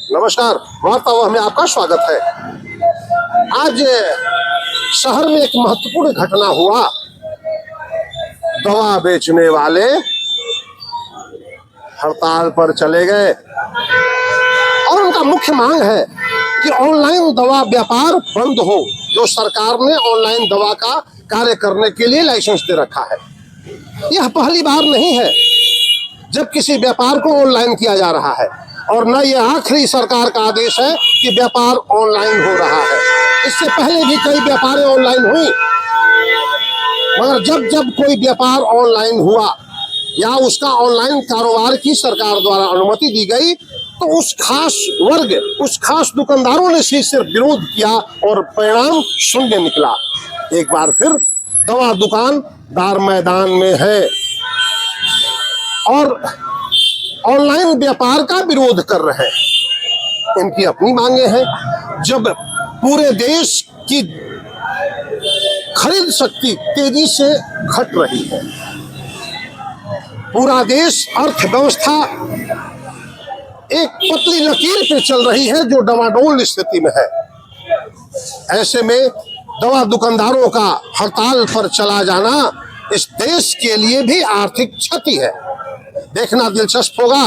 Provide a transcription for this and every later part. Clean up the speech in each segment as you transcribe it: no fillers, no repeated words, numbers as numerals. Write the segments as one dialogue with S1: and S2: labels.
S1: नमस्कार, वार्तावाह में आपका स्वागत है। आज शहर में एक महत्वपूर्ण घटना हुआ। दवा बेचने वाले हड़ताल पर चले गए और उनका मुख्य मांग है कि ऑनलाइन दवा व्यापार बंद हो। जो सरकार ने ऑनलाइन दवा का कार्य करने के लिए लाइसेंस दे रखा है, यह पहली बार नहीं है जब किसी व्यापार को ऑनलाइन किया जा रहा है, और न ये आखिरी सरकार का आदेश है कि व्यापार ऑनलाइन हो रहा है। इससे पहले भी कई व्यापारें ऑनलाइन हुई, मगर जब जब कोई व्यापार ऑनलाइन हुआ या उसका ऑनलाइन कारोबार की सरकार द्वारा अनुमति दी गई, तो उस खास वर्ग, उस खास दुकानदारों ने सिर्फ विरोध किया और परिणाम शून्य निकला। एक बार फिर दवा दुकानदार मैदान में है और ऑनलाइन व्यापार का विरोध कर रहे हैं। इनकी अपनी मांगे हैं। जब पूरे देश की खरीद शक्ति तेजी से घट रही है, पूरा देश, अर्थव्यवस्था एक पतली लकीर पे चल रही है जो डमाडोल स्थिति में है, ऐसे में दवा दुकानदारों का हड़ताल पर चला जाना इस देश के लिए भी आर्थिक क्षति है। देखना दिलचस्प होगा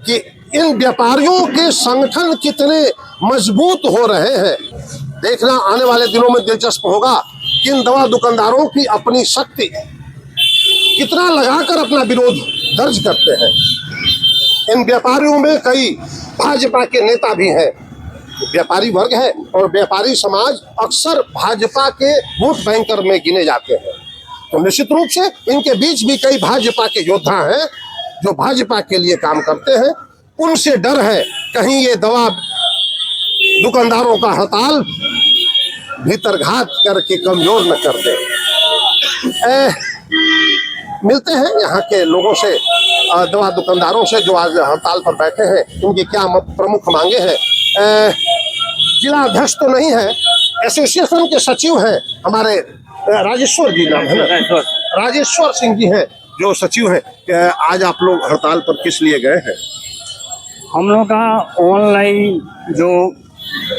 S1: कि इन व्यापारियों के संगठन कितने मजबूत हो रहे हैं। देखना आने वाले दिनों में दिलचस्प होगा कि इन दवा दुकानदारों की अपनी शक्ति कितना लगाकर अपना विरोध दर्ज करते हैं। इन व्यापारियों में कई भाजपा के नेता भी हैं। व्यापारी वर्ग है और व्यापारी समाज अक्सर भाजपा के वोट बैंकर में गिने जाते हैं, तो निश्चित रूप से इनके बीच भी कई भाजपा के योद्धा हैं जो भाजपा के लिए काम करते हैं। उनसे डर है कहीं ये दवा दुकानदारों का हड़ताल भीतरघात करके कमजोर न कर दे। मिलते हैं यहाँ के लोगों से, दवा दुकानदारों से जो आज हड़ताल पर बैठे हैं, उनकी क्या प्रमुख मांगे हैं। जिला अध्यक्ष तो नहीं है, एसोसिएशन के सचिव हैं हमारे राजेश्वर जी, नाम है ना, राजेश्वर सिंह जी हैं जो सचिव हैं। आज आप लोग हड़ताल पर किस लिए गए हैं?
S2: हम लोग का ऑनलाइन जो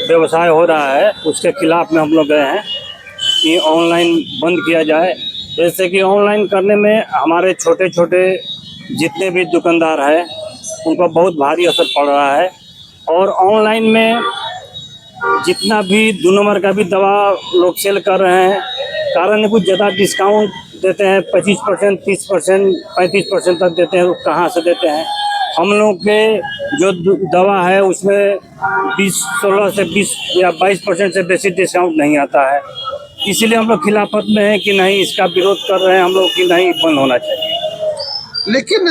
S2: व्यवसाय हो रहा है उसके खिलाफ में हम लोग गए हैं कि ऑनलाइन बंद किया जाए। जैसे कि ऑनलाइन करने में हमारे छोटे छोटे जितने भी दुकानदार हैं उनको बहुत भारी असर पड़ रहा है, और ऑनलाइन में जितना भी 2 नंबर का भी दवा लोग सेल कर रहे हैं, कारण कुछ ज़्यादा डिस्काउंट देते हैं, 25%, 30%, 35% तक देते हैं। कहाँ से देते हैं? हम लोग के जो दवा है उसमें 16 से 20 या 22% से बेसी डिस्काउंट नहीं आता है। इसीलिए हम लोग खिलाफत में हैं कि नहीं, इसका विरोध कर रहे हैं हम लोग कि नहीं, बंद होना चाहिए।
S1: लेकिन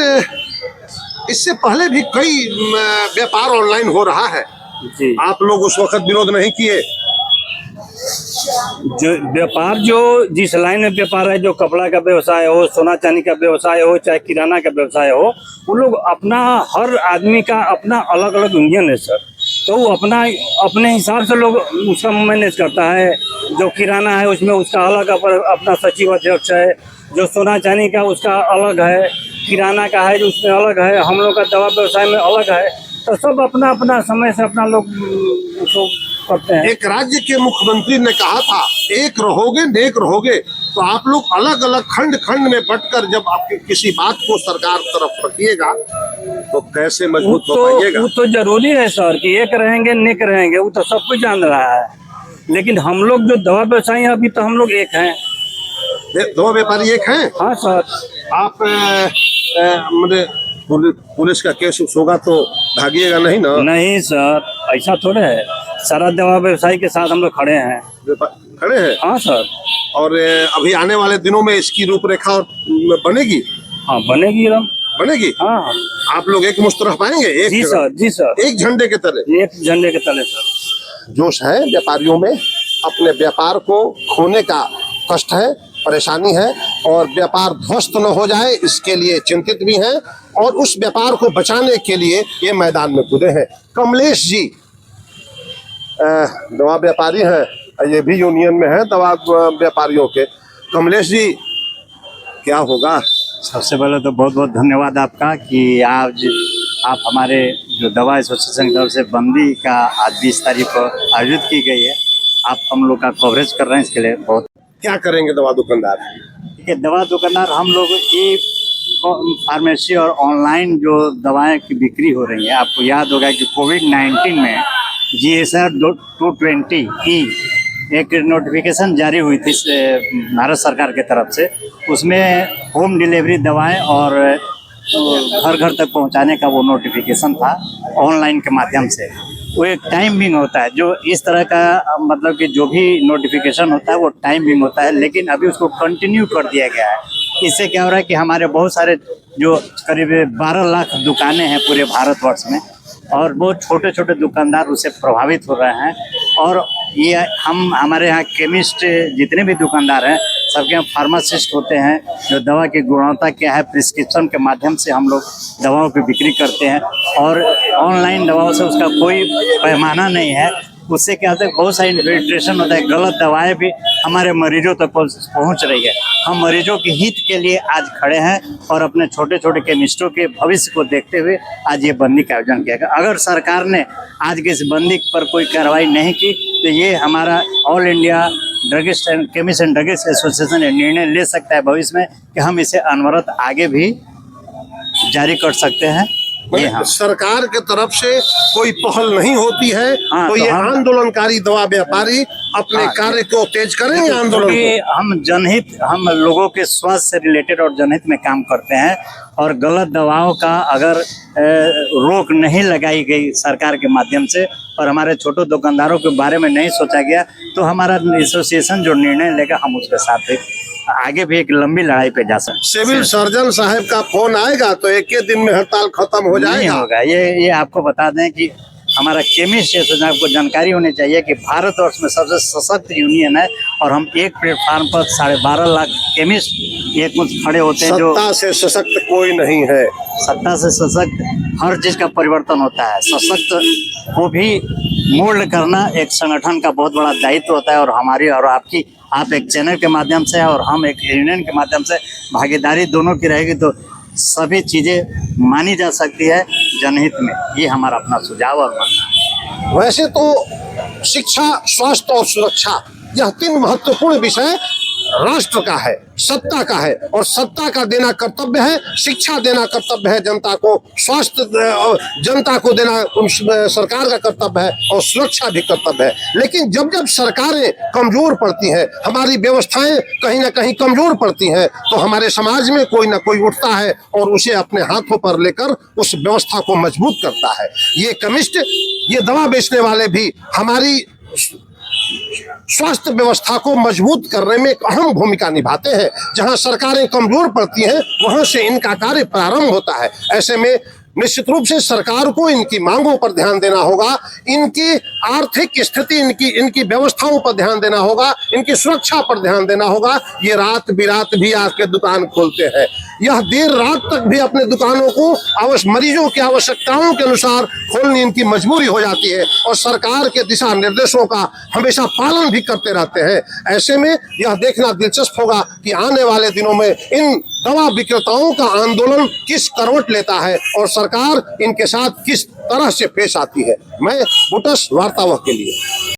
S1: इससे पहले भी कई व्यापार ऑनलाइन हो रहा है
S2: जी।
S1: आप लोग उस वक्त विरोध नहीं किए?
S2: जो व्यापार, जो जिस लाइन में व्यापार है, जो कपड़ा का व्यवसाय हो, सोना चांदी का व्यवसाय हो, चाहे किराना का व्यवसाय हो, वो लोग अपना, हर आदमी का अपना अलग अलग यूनियन है सर, तो वो अपने हिसाब से लोग उसका मैनेज करता है। जो किराना है उसमें उसका अलग अपना सचिव अध्यक्ष है, जो सोना चांदी का उसका अलग है, किराना का है जो उसमें अलग है, हम लोग का दवा व्यवसाय में अलग है, तो सब अपना अपना समय से अपना लोग उसको करते हैं।
S1: एक राज्य के मुख्यमंत्री ने कहा था, एक रहोगे नेक रहोगे, तो आप लोग अलग अलग खंड खंड में बंटकर जब आप किसी बात को सरकार तरफ रखिएगा तो कैसे मजबूत हो पाइएगा?
S2: वो तो जरूरी है सर कि एक रहेंगे नेक रहेंगे, वो तो सब कुछ जान रहा है। लेकिन हम लोग जो दवा व्यवसायी हैं अभी तो हम लोग एक हैं।
S1: दवा व्यापारी एक हैं?
S2: हाँ सर।
S1: आप पुलिस का केस होगा तो भागिएगा नहीं ना?
S2: नहीं सर, ऐसा थोड़े है। सारा दवा व्यवसायी के साथ हम लोग खड़े हैं।
S1: खड़े हैं?
S2: हाँ सर।
S1: और अभी आने वाले दिनों में इसकी रूपरेखा बनेगी?
S2: हाँ बनेगी एकदम
S1: बनेगी।
S2: हाँ।
S1: आप लोग एक मुश्त रह पाएंगे? एक
S2: जी सर, जी सर,
S1: एक झंडे के तले,
S2: एक झंडे के तले सर।
S1: जोश है व्यापारियों में, अपने व्यापार को खोने का कष्ट है, परेशानी है, और व्यापार ध्वस्त न हो जाए इसके लिए चिंतित भी हैं, और उस व्यापार को बचाने के लिए ये मैदान में कूदे हैं। कमलेश जी दवा व्यापारी हैं, ये भी यूनियन में है दवा व्यापारियों के। कमलेश जी, क्या होगा?
S3: सबसे पहले तो बहुत बहुत धन्यवाद आपका कि आप हमारे जो दवा एसोसिएशन की तरफ से बंदी का आज 20 तारीख को आयोजित की गई है। आप हम लोग का कवरेज कर रहे हैं, इसके लिए बहुत
S1: क्या करेंगे दवा दुकानदार?
S3: ठीक है। दवा दुकानदार हम लोग ई फार्मेसी और ऑनलाइन जो दवाएं की बिक्री हो रही है, आपको याद होगा कि कोविड-19 में GSR 220E एक नोटिफिकेशन जारी हुई थी भारत सरकार की तरफ से। उसमें होम डिलीवरी दवाएं और घर घर तक पहुंचाने का वो नोटिफिकेशन था ऑनलाइन के माध्यम से। वो एक टाइमिंग होता है, जो इस तरह का मतलब कि जो भी नोटिफिकेशन होता है वो टाइमिंग होता है, लेकिन अभी उसको कंटिन्यू कर दिया गया है। इससे क्या हो रहा है कि हमारे बहुत सारे जो करीब 12 लाख दुकानें हैं पूरे भारतवर्ष में, और बहुत छोटे छोटे दुकानदार उससे प्रभावित हो रहे हैं। और ये हमारे यहाँ केमिस्ट जितने भी दुकानदार हैं, सबके यहाँ फार्मासिस्ट होते हैं, जो दवा की गुणवत्ता क्या है प्रिस्क्रिप्शन के माध्यम से हम लोग दवाओं की बिक्री करते हैं। और ऑनलाइन दवाओं से उसका कोई पैमाना नहीं है। उससे क्या होता है, बहुत सारी इन्फिल्ट्रेशन होता है, गलत दवाएं भी हमारे मरीजों तक पहुंच रही है। हम मरीजों के हित के लिए आज खड़े हैं और अपने छोटे छोटे केमिस्टों के भविष्य को देखते हुए आज ये बंदी का आयोजन किया गया। अगर सरकार ने आज की इस बंदी पर कोई कार्रवाई नहीं की तो ये हमारा all India druggist and chemist and druggist association निर्णय ले सकता है भविष्य में कि हम इसे अनवरत आगे भी जारी कर सकते हैं। हाँ।
S1: सरकार के तरफ से कोई पहल नहीं होती है।
S3: हाँ,
S1: तो ये आंदोलनकारी दवा व्यापारी अपने कार्य को तेज करेंगे आंदोलन को।
S3: हम जनहित, हम लोगों के स्वास्थ्य से रिलेटेड और जनहित में काम करते हैं, और गलत दवाओं का अगर रोक नहीं लगाई गई सरकार के माध्यम से और हमारे छोटे दुकानदारों के बारे में नहीं सोचा गया तो हमारा एसोसिएशन जो निर्णय लेगा हम उसके साथ आगे भी एक लंबी लड़ाई पे जा सकते।
S1: सिविल सर्जन साहब का फोन आएगा तो एक ही दिन में हड़ताल खत्म हो जाएगा?
S3: नहीं होगा। ये आपको बता दें कि हमारा केमिस्ट एसोसिएशन, आपको जानकारी होनी चाहिए कि भारतवर्ष में सबसे सशक्त यूनियन है, और हम एक प्लेटफार्म पर 12.5 लाख केमिस्ट एक मुझ खड़े होते हैं। जो
S1: सत्ता से सशक्त कोई नहीं है।
S3: सत्ता से सशक्त हर चीज का परिवर्तन होता है। सशक्त को भी मोल्ड करना एक संगठन का बहुत बड़ा दायित्व होता है, और हमारी और आपकी, आप एक चैनल के माध्यम से और हम एक यूनियन के माध्यम से भागीदारी दोनों की रहेगी तो सभी चीजें मानी जा सकती है जनहित में। ये हमारा अपना सुझाव और मानना।
S1: वैसे तो शिक्षा, स्वास्थ्य और सुरक्षा, यह 3 महत्वपूर्ण विषय राष्ट्र का है, सत्ता का है, और सत्ता का देना कर्तव्य है, शिक्षा देना कर्तव्य है जनता को, स्वास्थ्य जनता को देना सरकार का कर्तव्य है, और सुरक्षा भी कर्तव्य है। लेकिन जब जब सरकारें कमजोर पड़ती हैं, हमारी व्यवस्थाएं कहीं ना कहीं कमजोर पड़ती हैं, तो हमारे समाज में कोई ना कोई उठता है और उसे अपने हाथों पर लेकर उस व्यवस्था को मजबूत करता है। ये केमिस्ट, ये दवा बेचने वाले भी हमारी स्वास्थ्य व्यवस्था को मजबूत करने में एक अहम भूमिका निभाते हैं। जहां सरकारें कमजोर पड़ती हैं वहां से इनका कार्य प्रारंभ होता है। ऐसे में निश्चित रूप से सरकार को इनकी मांगों पर ध्यान देना होगा, इनकी आर्थिक स्थिति, इनकी व्यवस्थाओं पर ध्यान देना होगा, इनकी सुरक्षा पर ध्यान देना होगा। ये रात बिरात भी आके दुकान खोलते हैं, यह देर रात तक भी अपने दुकानों को मरीजों की आवश्यकताओं के अनुसार खोलनी इनकी मजबूरी हो जाती है, और सरकार के दिशा निर्देशों का हमेशा पालन भी करते रहते हैं। ऐसे में यह देखना दिलचस्प होगा कि आने वाले दिनों में इन दवा विक्रेताओं का आंदोलन किस करवट लेता है और सरकार इनके साथ किस तरह से पेश आती है। मैं बुटस वार्तावह के लिए।